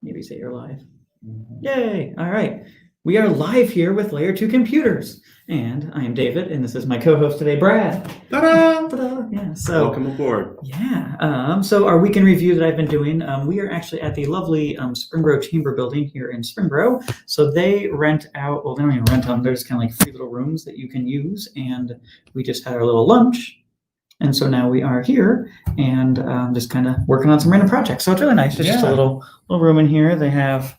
Maybe say you're live. Yay! All right. We are live here with Layer 2 Computers. And I am David, and this is my co-host today, Brad. Ta-da! Ta-da! Yeah, so Welcome aboard. yeah. So our weekend review that I've been doing, we are actually at the lovely Springboro Chamber building here in Springboro. So they rent out, well, they don't even rent them, they're just kind of like free little rooms that you can use. And we just had our little lunch. And so now we are here and just kind of working on some random projects. So it's really nice. It's just a little room in here. They have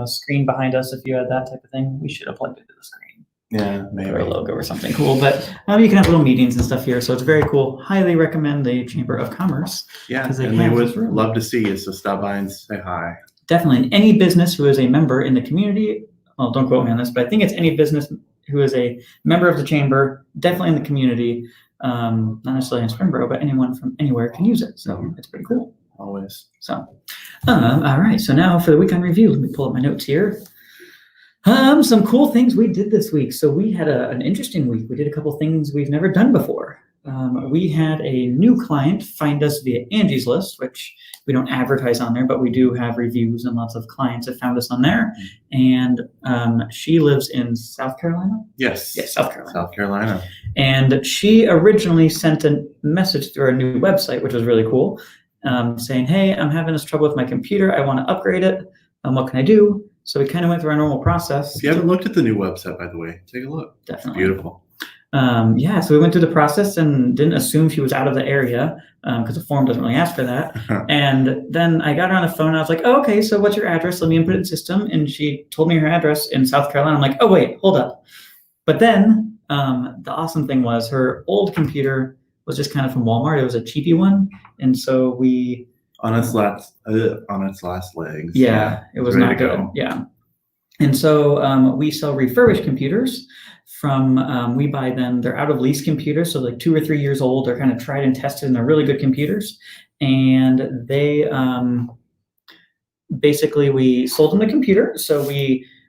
screen behind us if you had that type of thing. We should have plugged it to the screen. Yeah, maybe. Or a logo or something cool. But you can have little meetings and stuff here. So it's very cool. Highly recommend the Chamber of Commerce. Yeah, and they would love to see you. So stop by and say hi. Definitely. And any business who is a member in the community, well, don't quote me on this, but I think it's any business who is a member of the Chamber, definitely in the community, not necessarily in Springboro, but anyone from anywhere can use it. So it's pretty cool. Always. So, all right. So now for the weekend review, let me pull up my notes here. Some cool things we did this week. So we had an interesting week. We did a couple things we've never done before. We had a new client find us via Angie's List, which we don't advertise on there, but we do have reviews and lots of clients have found us on there. And she lives in South Carolina? Yes. Yes, South Carolina. South Carolina. And she originally sent a message through our new website, which was really cool, saying, hey, I'm having this trouble with my computer. I want to upgrade it. What can I do? So we kind of went through our normal process. If you haven't looked at the new website, by the way, take a look. Definitely. It's beautiful. So we went through the process and didn't assume she was out of the area because the form doesn't really ask for that. And then I got her on the phone and I was like, oh, okay, so what's your address? Let me input it in the system. And she told me her address in South Carolina. I'm like, oh, wait, hold up. But then the awesome thing was her old computer was just kind of from Walmart. It was a cheapy one. And so we... On its last legs. Yeah, it was not good. Yeah. And so we sell refurbished computers from, we buy them, they're out of lease computers, so like 2 or 3 years old. They're kind of tried and tested and they're really good computers. And they, basically we sold them the computer. So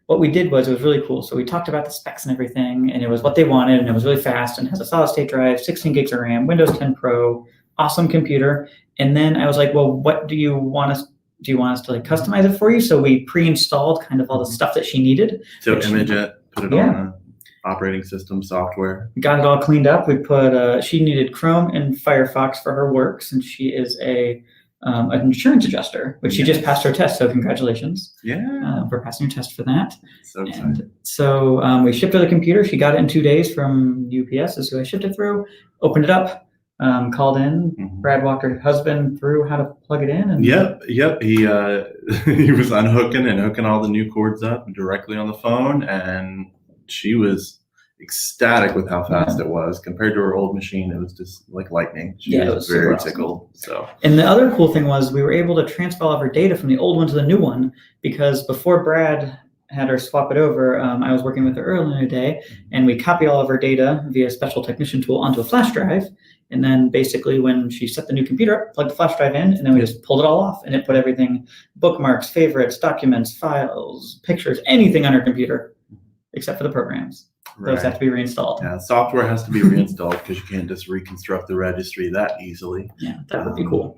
what we did was, it was really cool. So we talked about the specs and everything, and it was what they wanted, and it was really fast and has a solid state drive, 16 gigs of RAM, Windows 10 Pro, awesome computer. And then I was like, well, what do you want us to like customize it for you? So we pre-installed kind of all the stuff that she needed. So image it, put it on a operating system software. Got it all cleaned up. We put, she needed Chrome and Firefox for her work since she is an insurance adjuster, which she just passed her test. So congratulations. Yeah. For passing your test for that. So excited. And so we shipped her the computer. She got it in 2 days from UPS is who I shipped it through, opened it up. Called in. Brad walked her husband through how to plug it in. And Yep. He was unhooking and hooking all the new cords up directly on the phone, and she was ecstatic with how fast it was compared to her old machine. It was just like lightning. She was very tickled. So. And the other cool thing was we were able to transfer all of her data from the old one to the new one, because before Brad had her swap it over, I was working with her earlier in the day, and we copied all of her data via a special technician tool onto a flash drive. And then basically when she set the new computer up, plugged the flash drive in, and then we just pulled it all off, and it put everything, bookmarks, favorites, documents, files, pictures, anything on her computer, except for the programs. Right. Those have to be reinstalled. Yeah, software has to be reinstalled because you can't just reconstruct the registry that easily. Yeah, that would be cool.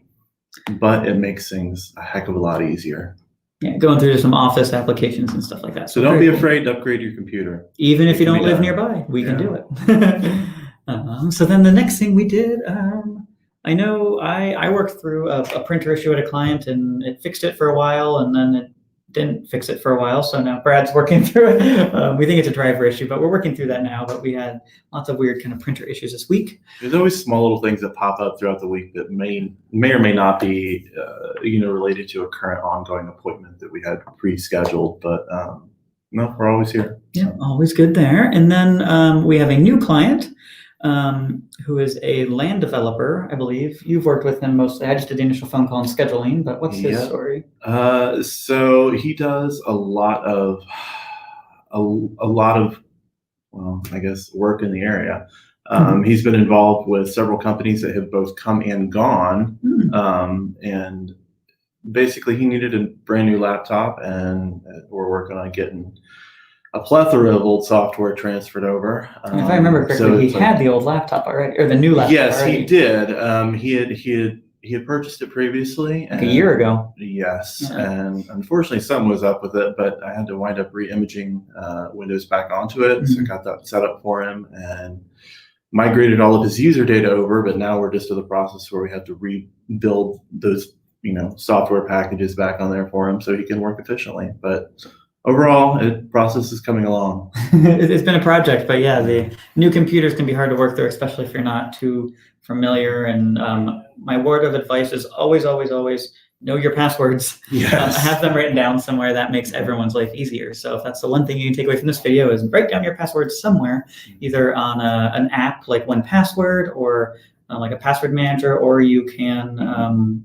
But it makes things a heck of a lot easier. Yeah, going through some Office applications and stuff like that. So don't be afraid to upgrade your computer. Even if you don't live nearby, we can do it. So then the next thing we did, I know I worked through a printer issue at a client, and it fixed it for a while, and then it didn't fix it for a while. So now Brad's working through it. We think it's a driver issue, but we're working through that now. But we had lots of weird kind of printer issues this week. There's always small little things that pop up throughout the week that may or may not be, related to a current ongoing appointment that we had pre-scheduled. But no, we're always here. Yeah, always good there. And then we have a new client. Who is a land developer, I believe. You've worked with him mostly. I just did the initial phone call and scheduling, but what's his story? So he does a lot of, well, I guess, work in the area. He's been involved with several companies that have both come and gone. And basically he needed a brand new laptop, and we're working on getting a plethora of old software transferred over. If I remember correctly, he had the old laptop already, or the new laptop. Yes, already. he did. He had he had purchased it previously. Like a year ago. Yes, Yeah. and unfortunately something was up with it, but I had to wind up re-imaging Windows back onto it. So I got that set up for him and migrated all of his user data over, but now we're just to the process where we have to rebuild those, software packages back on there for him so he can work efficiently. But overall, the process is coming along. It's been a project, but yeah, the new computers can be hard to work through, especially if you're not too familiar. And my word of advice is always, always, always know your passwords. Yes. Have them written down somewhere. That makes everyone's life easier. So if that's the one thing you can take away from this video is write down your passwords somewhere, either on an app like 1Password or like a password manager, or you can,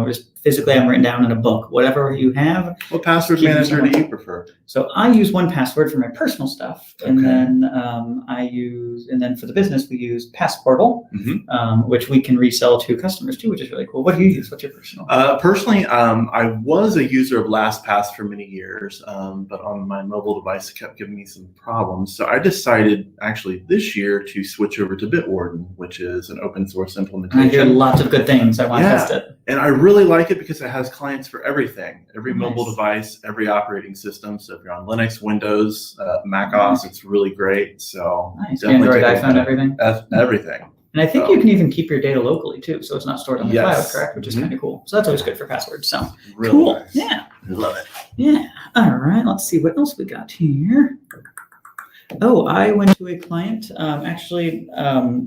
just physically have them written down in a book, whatever you have. What password manager do you prefer? So I use 1Password for my personal stuff, and Okay. then then for the business we use Passportal, which we can resell to customers too, which is really cool. What do you use? What's your personal? Personally, I was a user of LastPass for many years, but on my mobile device, it kept giving me some problems. So I decided actually this year to switch over to Bitwarden, which is an open source I hear implementation. lots of good things. I want to test it. And I really like it because it has clients for everything, every mobile Nice. device, every operating system. So if you're on Linux, Windows, Mac OS, it's really great. So Nice. definitely Android, take iPhone, everything. everything. And I think you can even keep your data locally too, so it's not stored on the cloud, Yes. correct? Which is kind of cool. So that's always good for passwords. So Really cool. nice. Yeah. Love it. Yeah. All right. Let's see what else we got here. Oh, I went to a client.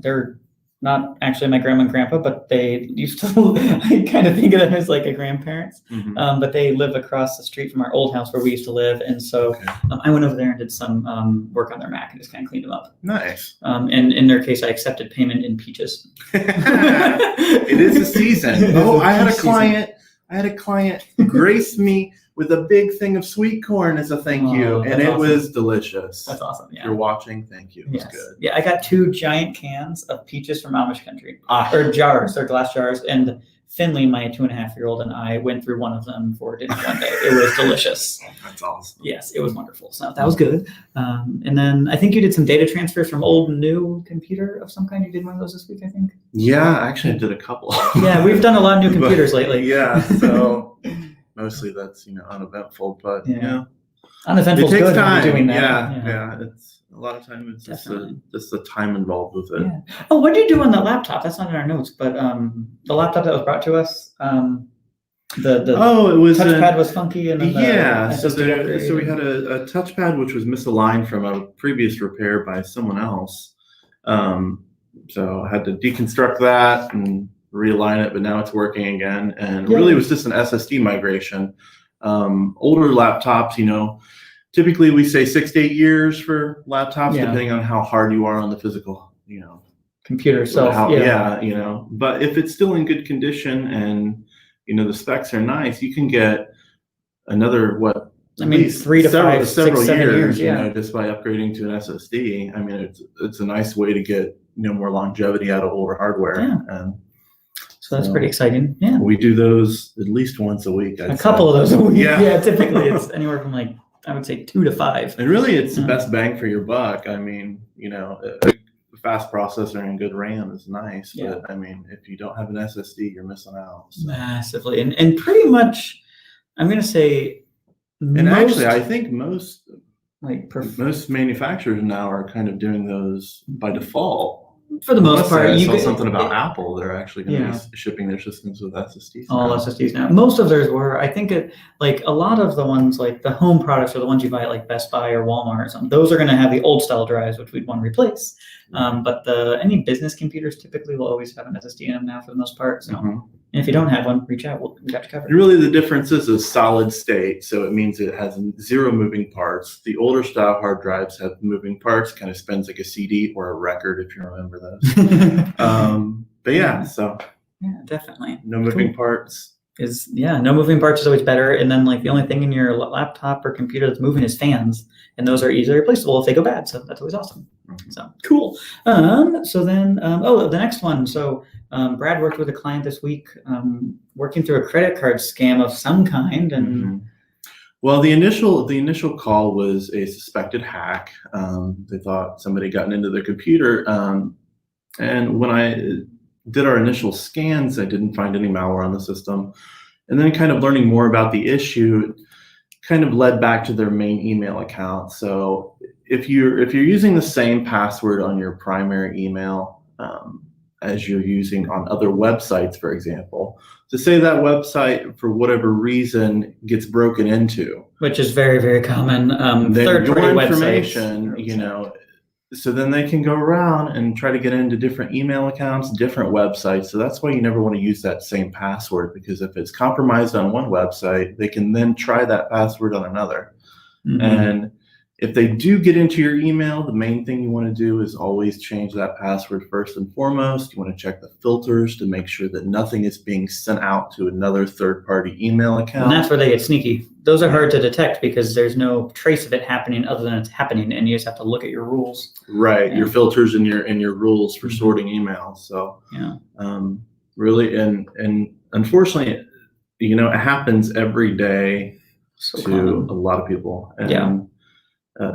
They're not actually my grandma and grandpa, but they used to. I kind of think of them as like a grandparents. But they live across the street from our old house where we used to live, and so Okay. I went over there and did some work on their Mac and just kind of cleaned them up. Nice. And in their case, I accepted payment in peaches. It is a season. It is Oh, a I had a peach season. client grace me with a big thing of sweet corn as a thank you, Oh, and that's it awesome. was delicious. That's awesome. If Yeah. you're watching, thank you. It was Yes. good. Yeah, I got 2 giant cans of peaches from Amish country, Ah, or jars, they're glass jars. And Finley, my 2.5-year-old, and I went through one of them for dinner one day. It was delicious. that's awesome. Yes, it was wonderful. So that was good. And then I think you did some data transfers from old new computer of some kind. You did one of those this week, I think. Yeah, actually, I did a couple. Yeah, we've done a lot of new computers But, lately. Yeah, so mostly that's uneventful, but Yeah. Uneventful it takes good when time. you're doing that. Yeah, it's a lot of time. It's Definitely. just the time involved with it. Yeah. Oh, what did you do on that laptop? That's not in our notes, but the laptop that was brought to us, the Oh, it was touchpad was funky, and then the yeah. So SSD upgrade. we had a touchpad which was misaligned from a previous repair by someone else. So I had to deconstruct that and realign it, but now it's working again. And Yeah. really, it was just an SSD migration. Older laptops, typically we say 6 to 8 years for laptops, Yeah. depending on how hard you are on the physical, computer self. But if it's still in good condition and the specs are nice, you can get another I mean, 3 to 5, 6, 7 years. Yeah. just by upgrading to an SSD. I mean, it's a nice way to get more longevity out of older hardware. Yeah. And So that's pretty exciting. Yeah. we do those at least once a week. A couple of those a week. Yeah. Yeah. Typically, it's anywhere from I would say 2 to 5. And really, it's the Yeah. best bang for your buck. I mean, a fast processor and good RAM is nice, Yeah. but I mean, if you don't have an SSD, you're missing out. So. Massively, and pretty much, I'm gonna say. And actually, I think most manufacturers now are kind of doing those by default. for the most Unless part, I you saw could something about Apple. They're actually going to Yeah. be shipping their systems with SSDs. all now. SSDs now. Most of theirs were. I think a lot of the ones like the home products are the ones you buy at like Best Buy or Walmart or something. Those are going to have the old style drives, which we'd want to replace. But any business computers typically will always have an SSD in them now for the most part. So, Mhm. and if you don't have one, reach out. We got you covered. And really, the difference is a solid state, so it means it has 0 moving parts. The older style hard drives have moving parts, kind of spins like a CD or a record, if you remember those. But yeah, so Yeah, definitely. no moving parts. No moving parts is always better. And then the only thing in your laptop or computer that's moving is fans, and those are easily replaceable if they go bad. So that's always awesome. Mhm. So cool. So then, the next one. So Brad worked with a client this week, working through a credit card scam of some kind, and Mhm. Well, the initial call was a suspected hack. They thought somebody gotten into their computer, and when I did our initial scans, I didn't find any malware on the system. And then kind of learning more about the issue kind of led back to their main email account. So if you're using the same password on your primary email as you're using on other websites, for example, to say that website for whatever reason gets broken into, which is very, very common. Then Third-party your websites, information, you know, so then they can go around and try to get into different email accounts, different websites. So that's why you never want to use that same password, because if it's compromised on one website, they can then try that password on another. Mhm. And if they do get into your email, the main thing you want to do is always change that password first and foremost. You want to check the filters to make sure that nothing is being sent out to another third-party email account. And that's where they get sneaky. Those are hard to detect because there's no trace of it happening other than it's happening, and you just have to look at your rules. Right, Yeah. your filters and your rules for sorting emails. So Yeah. really, and unfortunately, you know, it happens every day So to common. a lot of people. And Yeah.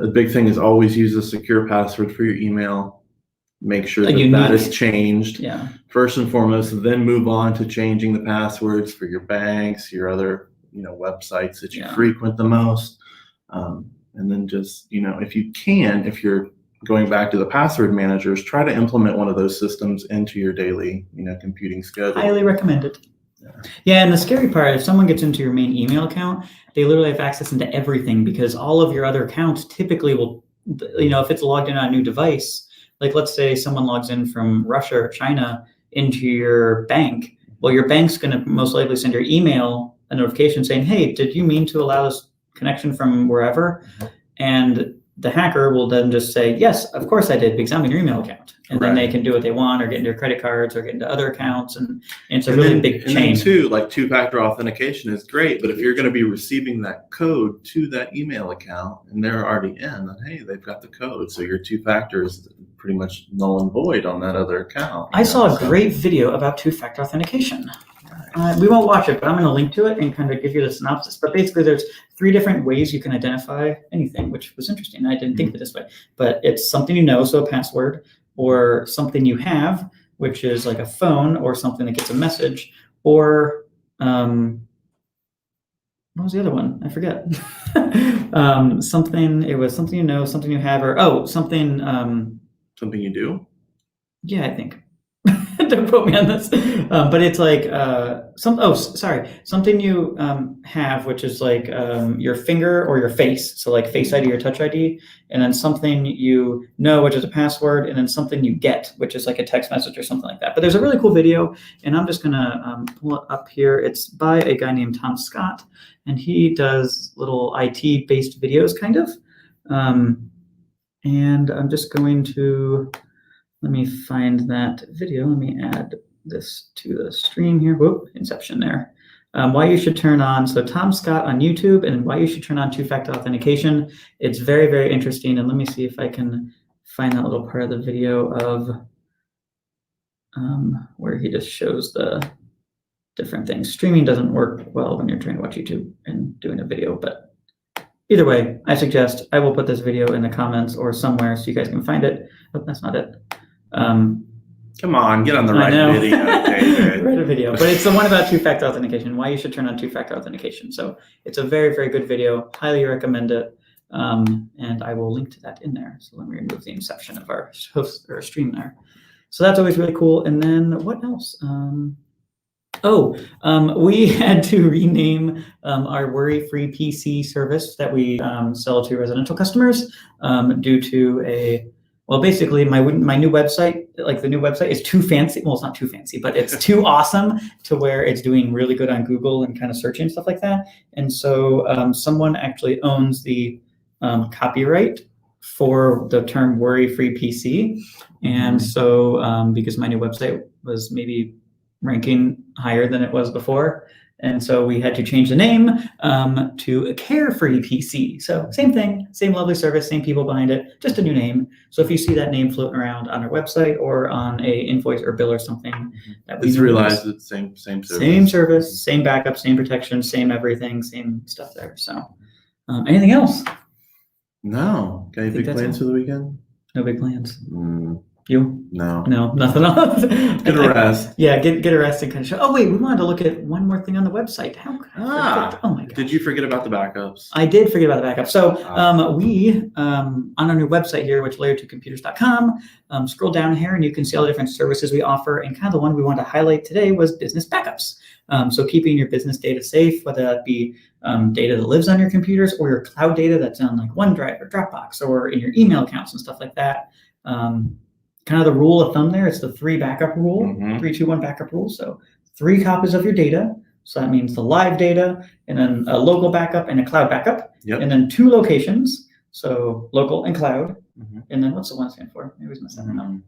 the big thing is always use a secure password for your email. Make sure that unique- that is changed Yeah. first and foremost, then move on to changing the passwords for your banks, your other, you know, websites that you Yeah. frequent the most. And then just, you know, if you can, if you're going back to the password managers, try to implement one of those systems into your daily, you know, computing schedule. Highly recommended. Yeah, and the scary part, if someone gets into your main email account, they literally have access into everything because all of your other accounts typically will, you know, if it's logged in on a new device, like let's say someone logs in from Russia or China into your bank, well, your bank's going to most likely send your email a notification saying, hey, did you mean to allow this connection from wherever? And the hacker will then just say, yes, of course I did, because I'm in your email account. And then they Right. can do what they want or get into your credit cards or get into other accounts. And it's a really big And chain. then too, like two-factor authentication is great, but if you're going to be receiving that code to that email account and they're already in, then hey, they've got the code. So your two-factor is pretty much null and void on that other account. I saw a great video about two-factor authentication. We won't watch it, but I'm going to link to it and kind of give you the synopsis. But basically, there's 3 different ways you can identify anything, which was interesting. I didn't think of it this way. But it's something you know, so a password, or something you have, which is like a phone or something that gets a message, or what was the other one? I forget. Something, it was something you know, something you have, or something. Something you do? Yeah, I think. Don't quote me on this, but it's like something you have, which is like your finger or your face, so like Face ID or Touch ID, and then something you know, which is a password, and then something you get, which is like a text message or something like that. But there's a really cool video, and I'm just gonna pull it up here. It's by a guy named Tom Scott, and he does little IT-based videos, kind of. And I'm just going to. Let me find that video. Let me add this to the stream here. Whoop, Inception there. Why you should turn on, so Tom Scott on YouTube, and why you should turn on two-factor authentication. It's very, very interesting. And let me see if I can find that little part of the video of where he just shows the different things. Streaming doesn't work well when you're trying to watch YouTube and doing a video, but either way, I suggest I will put this video in the comments or somewhere so you guys can find it. Oh, that's not it. Come on, get on the right video, David. Right video, but it's the one about two-factor authentication, why you should turn on two-factor authentication. So it's a very, very good video. Highly recommend it. And I will link to that in there. So let me remove the inception of our host or stream there. So that's always really cool. And then what else? We had to rename our worry-free PC service that we sell to residential customers due to basically my new website, like the new website is too fancy. Well, it's not too fancy, but it's too awesome to where it's doing really good on Google and kind of searching and stuff like that. And so someone actually owns the copyright for the term worry-free PC. And so because my new website was maybe ranking higher than it was before. And so we had to change the name to Carefree PC. So same thing, same lovely service, same people behind it, just a new name. So if you see that name floating around on our website or on a invoice or bill or something, that we Just realize it's same service. Same service, same backup, same protection, same everything, same stuff there. So anything else? No. Got any big plans for the weekend? No big plans. You? No. No, nothing else. Get a rest. Yeah, get a rest and kind of show. Oh wait, we wanted to look at one more thing on the website. How could I forget? Oh my god. Did you forget about the backups? I did forget about the backup. So we on our new website here, which layer2computers.com, scroll down here and you can see all the different services we offer. And kind of the one we wanted to highlight today was business backups. So keeping your business data safe, whether that be data that lives on your computers or your cloud data that's on like OneDrive or Dropbox or in your email accounts and stuff like that. Kind of the rule of thumb there, it's the 3 backup rule, 3-2-1 backup rule. So 3 copies of your data. So that means the live data and then a local backup and a cloud backup. Yep. And then 2 locations. So local and cloud. And then what's the one stand for? Maybe it was missing that one.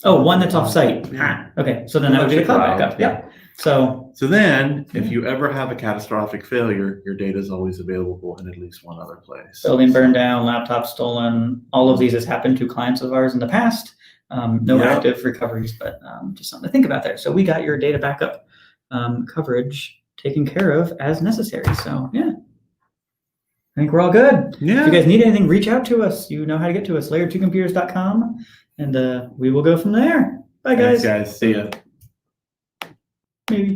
Oh, one that's off-site. Yeah. Okay, so then that would be the cloud backup. Yeah. So then if you ever have a catastrophic failure, your data is always available in at least one other place. building burned down, laptop stolen, all of these has happened to clients of ours in the past. No active recoveries, but just something to think about there. So we got your data backup coverage taken care of as necessary. So yeah, I think we're all good. Yeah. If you guys need anything, reach out to us. You know how to get to us, layer2computers.com, and we will go from there. Bye, guys. Thanks, guys. See ya. Maybe.